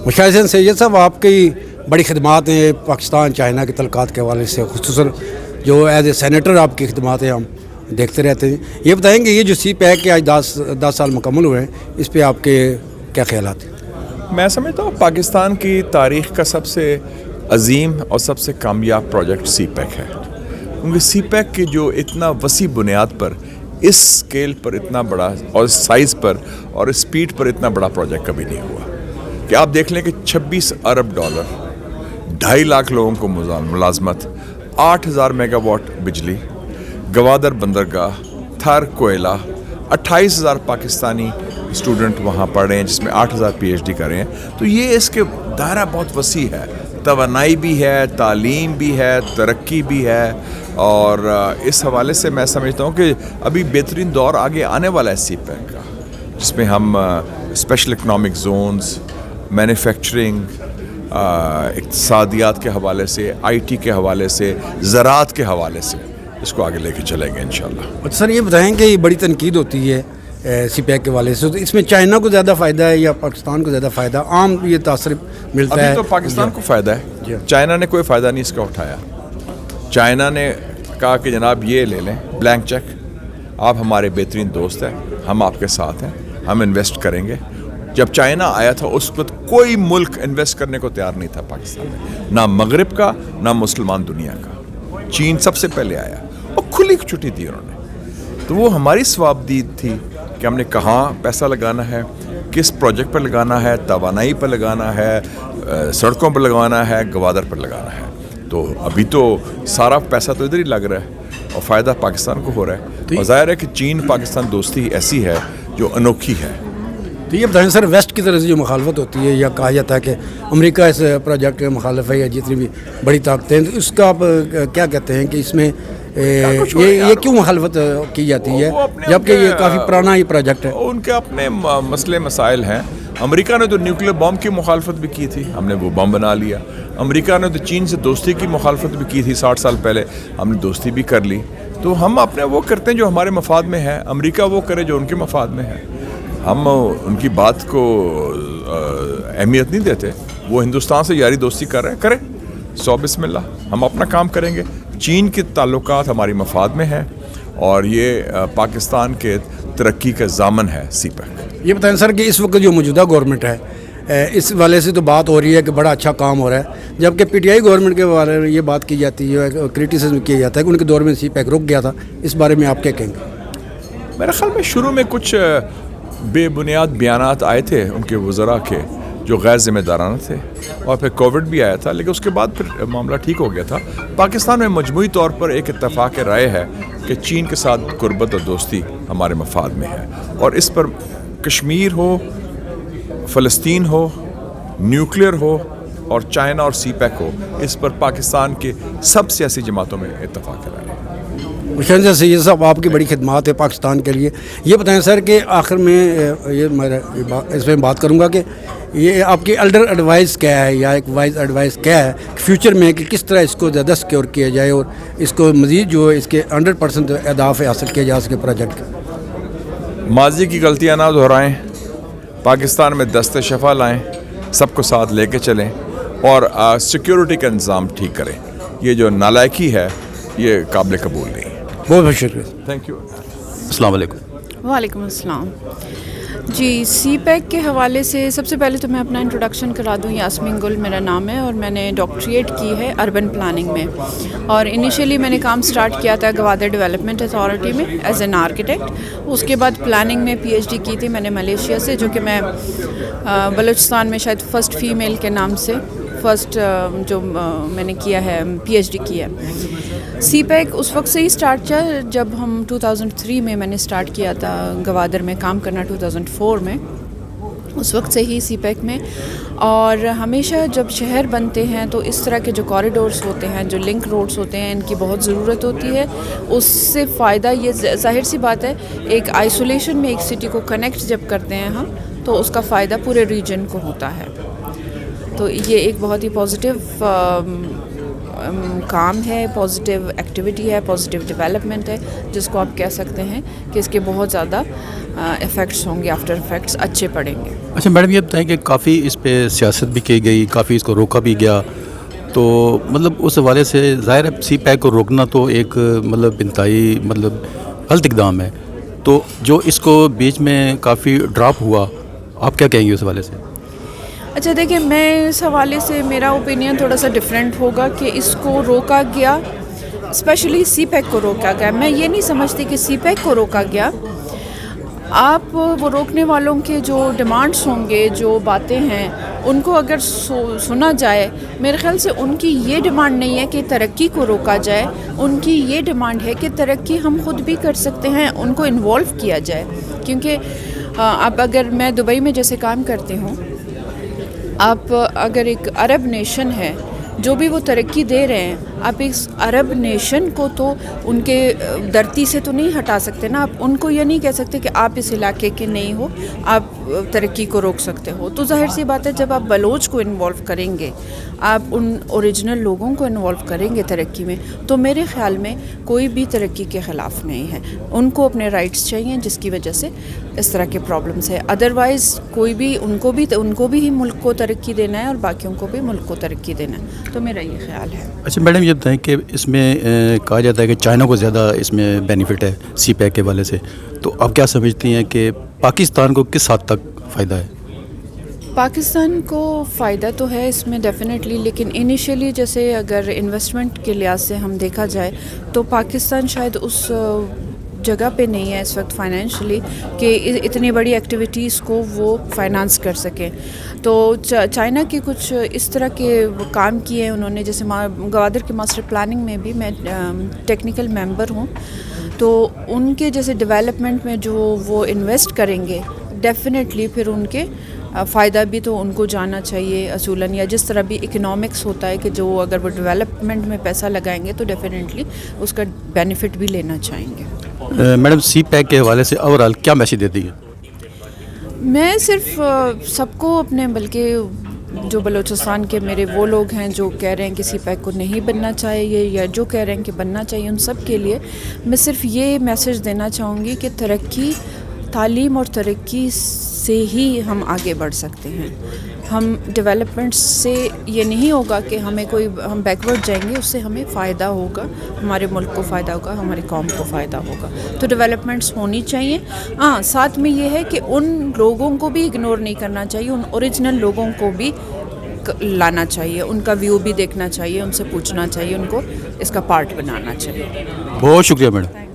مشاہدین سید صاحب، آپ کی بڑی خدمات ہیں پاکستان چائنا کے تعلقات کے حوالے سے، خصوصاً جو ایز اے سینیٹر آپ کی خدمات ہیں ہم دیکھتے رہتے ہیں. یہ بتائیں کہ یہ جو سی پیک کے آج 10 سال مکمل ہوئے ہیں، اس پہ آپ کے کیا خیالات ہیں؟ میں سمجھتا ہوں پاکستان کی تاریخ کا سب سے عظیم اور سب سے کامیاب پروجیکٹ سی پیک ہے، کیونکہ سی پیک کی جو اتنا وسیع بنیاد پر، اس اسکیل پر اتنا بڑا اور سائز پر اور اسپیڈ پر اتنا بڑا پروجیکٹ کبھی نہیں ہوا. کہ آپ دیکھ لیں کہ $26 ارب، 2.5 لاکھ لوگوں کو ملازمت، 8,000 میگا واٹ بجلی، گوادر بندرگاہ، تھر کوئلہ، 28,000 پاکستانی اسٹوڈنٹ وہاں پڑھ رہے ہیں، جس میں 8,000 PhD کر رہے ہیں. تو یہ اس کے دائرہ بہت وسیع ہے، توانائی بھی ہے، تعلیم بھی ہے، ترقی بھی ہے. اور اس حوالے سے میں سمجھتا ہوں کہ ابھی بہترین دور آگے آنے والا ہے سی پیک کا، جس میں ہم اسپیشل اکنامک زونز، مینوفیکچرنگ، اقتصادیات کے حوالے سے، IT کے حوالے سے، زراعت کے حوالے سے اس کو آگے لے کے چلیں گے انشاءاللہ. سر یہ بتائیں کہ یہ بڑی تنقید ہوتی ہے سی پیک کے حوالے سے، تو اس میں چائنا کو زیادہ فائدہ ہے یا پاکستان کو زیادہ فائدہ؟ عام یہ تاثر ملتا ہے. ابھی تو پاکستان کو فائدہ ہے، چائنا نے کوئی فائدہ نہیں اس کا اٹھایا. چائنا نے کہا کہ جناب یہ لے لیں بلینک چیک، آپ ہمارے بہترین دوست ہیں، ہم آپ کے ساتھ ہیں، ہم انویسٹ کریں گے. جب چائنا آیا تھا اس وقت کوئی ملک انویسٹ کرنے کو تیار نہیں تھا پاکستان میں، نہ مغرب کا نہ مسلمان دنیا کا. چین سب سے پہلے آیا اور کھلی چھٹی دی انہوں نے. تو وہ ہماری ثوابدید تھی کہ ہم نے کہاں پیسہ لگانا ہے، کس پروجیکٹ پر لگانا ہے، توانائی پر لگانا ہے، سڑکوں پر لگانا ہے، گوادر پر لگانا ہے. تو ابھی تو سارا پیسہ تو ادھر ہی لگ رہا ہے اور فائدہ پاکستان کو ہو رہا ہے. اور ظاہر ہے کہ چین پاکستان دوستی ایسی ہے جو انوکھی ہے. تو یہ بتائیں سر، ویسٹ کی طرف سے جو مخالفت ہوتی ہے یا کہا جاتا ہے کہ امریکہ اس پروجیکٹ کے مخالف ہے یا جتنی بھی بڑی طاقتیں، تو اس کا آپ کیا کہتے ہیں کہ اس میں یہ کیوں مخالفت کی جاتی ہے جبکہ یہ کافی پرانا یہ پروجیکٹ ہے؟ ان کے اپنے مسئلے مسائل ہیں. امریکہ نے تو نیوکلیر بم کی مخالفت بھی کی تھی، ہم نے وہ بم بنا لیا. امریکہ نے تو چین سے دوستی کی مخالفت بھی کی تھی 60 سال پہلے، ہم نے دوستی بھی کر لی. تو ہم اپنے وہ کرتے ہیں جو ہمارے مفاد میں ہے، امریکہ وہ کرے جو ان کے مفاد میں ہے. ہم ان کی بات کو اہمیت نہیں دیتے. وہ ہندوستان سے یاری دوستی کر رہے ہیں، کریں، بسم اللہ، ہم اپنا کام کریں گے. چین کے تعلقات ہماری مفاد میں ہیں اور یہ پاکستان کے ترقی کا ضامن ہے سی پیک. یہ بتائیں سر کہ اس وقت جو موجودہ گورنمنٹ ہے، اس والے سے تو بات ہو رہی ہے کہ بڑا اچھا کام ہو رہا ہے، جبکہ PTI گورنمنٹ کے بارے میں یہ بات کی جاتی ہے، کرٹیسزم کیا جاتا ہے کہ ان کے دور میں سی پیک رک گیا تھا. اس بارے میں آپ کیا کہیں گے؟ میرے خیال میں شروع میں کچھ بے بنیاد بیانات آئے تھے ان کے وزراء کے جو غیر ذمہ دارانہ تھے، اور پھر کووڈ بھی آیا تھا، لیکن اس کے بعد پھر معاملہ ٹھیک ہو گیا تھا. پاکستان میں مجموعی طور پر ایک اتفاق رائے ہے کہ چین کے ساتھ قربت اور دوستی ہمارے مفاد میں ہے، اور اس پر کشمیر ہو، فلسطین ہو، نیوکلیر ہو اور چائنا اور سی پیک ہو، اس پر پاکستان کے سب سیاسی جماعتوں میں اتفاق رائے ہے. مشاہد سید صاحب، آپ کی بڑی خدمات ہے پاکستان کے لیے. یہ بتائیں سر کہ آخر میں اس میں بات کروں گا کہ یہ آپ کی الڈر ایڈوائز کیا ہے یا ایک وائز ایڈوائز کیا ہے فیوچر میں کہ کس طرح اس کو زیادہ سیکیور کیا جائے اور اس کو مزید جو اس کے 100% اہداف حاصل کیا جا سکے پروجیکٹ کے؟ ماضی کی غلطیاں نہ دہرائیں، پاکستان میں دست شفا لائیں، سب کو ساتھ لے کے چلیں اور سیکیورٹی کا انتظام ٹھیک کریں. یہ جو نالائکی ہے یہ قابل قبول نہیں ہے. بہت بہت شکریہ. Thank you. السلام علیکم. وعلیکم السلام. جی، سی پیک کے حوالے سے سب سے پہلے تو میں اپنا انٹروڈکشن کرا دوں. یاسمین گل میرا نام ہے اور میں نے ڈاکٹریٹ کی ہے اربن پلاننگ میں، اور انیشیلی میں نے کام سٹارٹ کیا تھا گوادر ڈیولپمنٹ اتھارٹی میں ایز این آرکیٹیکٹ. اس کے بعد پلاننگ میں PhD کی تھی میں نے ملیشیا سے، جو کہ میں بلوچستان میں شاید فرسٹ فیمیل کے نام سے فرسٹ جو میں نے کیا ہے PhD کی ہے. سی پیک اس وقت سے ہی اسٹارٹ کیا جب ہم 2003 میں نے اسٹارٹ کیا تھا گوادر میں کام کرنا، 2004 میں، اس وقت سے ہی سی پیک میں. اور ہمیشہ جب شہر بنتے ہیں تو اس طرح کے جو کوریڈورس ہوتے ہیں، جو لنک روڈس ہوتے ہیں، ان کی بہت ضرورت ہوتی ہے. اس سے فائدہ یہ ظاہر سی بات ہے، ایک آئسولیشن میں ایک سٹی کو کنیکٹ جب کرتے ہیں ہم تو اس کا فائدہ پورے ریجن کو ہوتا ہے. تو یہ ایک بہت ہی پازیٹیو کام ہے, پازیٹیو ایکٹیویٹی ہے, پازیٹیو ڈیولپمنٹ ہے, جس کو آپ کہہ سکتے ہیں کہ اس کے بہت زیادہ افیکٹس ہوں گے, آفٹر افیکٹس اچھے پڑیں گے. اچھا میڈم یہ بتائیں کہ کافی اس پہ سیاست بھی کی گئی, کافی اس کو روکا بھی گیا, تو مطلب اس حوالے سے ظاہر ہے سی پیک کو روکنا تو ایک مطلب انتہائی مطلب غلط اقدام ہے, تو جو اس کو بیچ میں کافی ڈراپ ہوا, آپ کیا کہیں گے اس حوالے سے؟ اچھا دیکھیں, میں اس حوالے سے میرا اوپینین تھوڑا سا ڈفرینٹ ہوگا کہ اس کو روکا گیا, اسپیشلی سی پیک کو روکا گیا. میں یہ نہیں سمجھتی کہ سی پیک کو روکا گیا. آپ وہ روکنے والوں کے جو ڈیمانڈس ہوں گے, جو باتیں ہیں, ان کو اگر سنا جائے, میرے خیال سے ان کی یہ ڈیمانڈ نہیں ہے کہ ترقی کو روکا جائے, ان کی یہ ڈیمانڈ ہے کہ ترقی ہم خود بھی کر سکتے ہیں, ان کو انوالو کیا جائے. کیونکہ اب اگر میں دبئی میں جیسے کام کرتی ہوں, آپ اگر ایک عرب نیشن ہے, جو بھی وہ ترقی دے رہے ہیں, آپ اس عرب نیشن کو تو ان کے دھرتی سے تو نہیں ہٹا سکتے نا. آپ ان کو یہ نہیں کہہ سکتے کہ آپ اس علاقے کے نہیں ہو, آپ ترقی کو روک سکتے ہو. تو ظاہر سی بات ہے, جب آپ بلوچ کو انوالو کریں گے, آپ ان اوریجنل لوگوں کو انوالو کریں گے ترقی میں, تو میرے خیال میں کوئی بھی ترقی کے خلاف نہیں ہے. ان کو اپنے رائٹس چاہیے, جس کی وجہ سے اس طرح کے پرابلمس ہے. ادروائز کوئی بھی ان کو بھی ہی ملک کو ترقی دینا ہے, اور باقیوں کو بھی ملک کو ترقی دینا ہے. تو میرا یہ خیال ہے. اچھا میڈم یہ بتائیں کہ اس میں کہا جاتا ہے کہ چائنا کو زیادہ اس میں بینیفٹ ہے سی پیک کے حوالے سے, تو آپ کیا سمجھتی ہیں کہ پاکستان کو کس حد تک فائدہ ہے؟ پاکستان کو فائدہ تو ہے اس میں ڈیفینیٹلی, لیکن انیشیلی جیسے اگر انویسٹمنٹ کے لحاظ سے ہم دیکھا جائے تو پاکستان شاید اس جگہ پہ نہیں ہے اس وقت فائنینشلی کہ اتنی بڑی ایکٹیویٹیز کو وہ فائنانس کر سکیں. تو چائنا کے کچھ اس طرح کے کام کیے ہیں انہوں نے, جیسے گوادر کے ماسٹر پلاننگ میں بھی میں ٹیکنیکل ممبر ہوں, تو ان کے جیسے ڈیولپمنٹ میں جو وہ انویسٹ کریں گے, ڈیفینیٹلی پھر ان کے فائدہ بھی تو ان کو جانا چاہیے اصولاً, یا جس طرح بھی اکنامکس ہوتا ہے کہ جو اگر وہ ڈیولپمنٹ میں پیسہ لگائیں گے تو ڈیفینیٹلی اس کا بینیفٹ بھی لینا چاہیں گے. میڈم سی پیک کے حوالے سے اوورآل کیا میسیج دیتی ہے؟ میں صرف سب کو اپنے, بلکہ جو بلوچستان کے میرے وہ لوگ ہیں جو کہہ رہے ہیں کہ سی پیک کو نہیں بننا چاہیے, یا جو کہہ رہے ہیں کہ بننا چاہیے, ان سب کے لیے میں صرف یہ میسیج دینا چاہوں گی کہ ترقی, تعلیم اور ترقی سے ہی ہم آگے بڑھ سکتے ہیں. ہم ڈیولپمنٹ سے یہ نہیں ہوگا کہ ہم بیکورڈ جائیں گے, اس سے ہمیں فائدہ ہوگا, ہمارے ملک کو فائدہ ہوگا, ہماری قوم کو فائدہ ہوگا. تو ڈیولپمنٹس ہونی چاہیے. ہاں, ساتھ میں یہ ہے کہ ان لوگوں کو بھی اگنور نہیں کرنا چاہیے, ان اوریجنل لوگوں کو بھی لانا چاہیے, ان کا ویو بھی دیکھنا چاہیے, ان سے پوچھنا چاہیے, ان کو اس کا پارٹ بنانا چاہیے. بہت شکریہ میڈم.